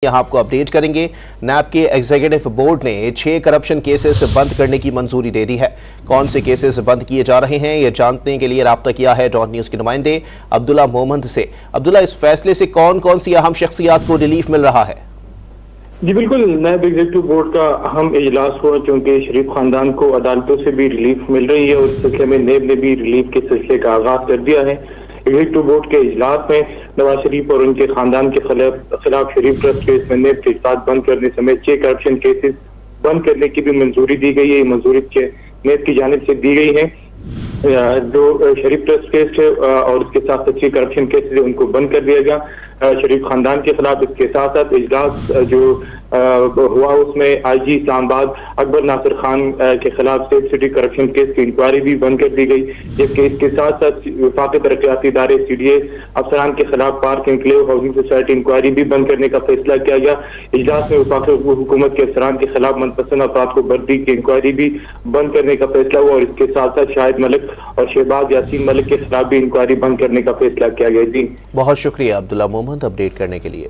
यहाँ आपको अपडेट करेंगे। नैब के एग्जीक्यूटिव बोर्ड ने 6 करप्शन केसेस बंद करने की मंजूरी दे दी है। कौन से केसेस बंद किए जा रहे हैं ये जानने के लिए राब्ता किया है डॉन न्यूज के नुमाइंदे अब्दुल्ला मोहम्मद से। अब्दुल्ला, इस फैसले से कौन कौन सी अहम शख्सियात को रिलीफ मिल रहा है? जी बिल्कुल, नैब एग्जीक्यूटिव बोर्ड का अहम इजलास हुआ क्योंकि शरीफ खानदान को अदालतों से भी रिलीफ मिल रही है और इस सिलसिले में नैब ने भी रिलीफ के सिलसिले का आगाज कर दिया है। एग्जीक्यूटिव बोर्ड के इजलास में नवाज शरीफ और उनके खानदान के खिलाफ शरीफ ट्रस्ट केस में नैब के साथ बंद करने समेत 6 करप्शन केसेस बंद करने की भी मंजूरी दी गई है। मंजूरी नैब की जानिब से दी गई है। जो शरीफ ट्रस्ट केस है और उसके साथ 6 करप्शन केसेस है उनको बंद कर दिया गया शरीफ खानदान के खिलाफ। इसके साथ साथ इजलास जो हुआ उसमें आईजी इस्लामाबाद अकबर नासिर खान के खिलाफ सेफ सिटी करप्शन केस की इंक्वायरी भी बंद कर दी गई, जबकि इसके साथ साथ वफाकी तरक्याती इदारे सीडीए अफसरान के खिलाफ Park Enclave housing society inquiry भी बंद करने का फैसला किया गया। इजलास में वफाकी हुकूमत के अफसरान के खिलाफ मनपसंद अफराद को वर्दी की इंक्वायरी भी बंद करने का फैसला हुआ और इसके साथ साथ शाहिद मलिक और शहबाज यासीन मलिक के खिलाफ भी इंक्वायरी बंद करने का फैसला किया गया। जी बहुत शुक्रिया अब्दुल्ला मोहम्मद अपडेट करने के लिए।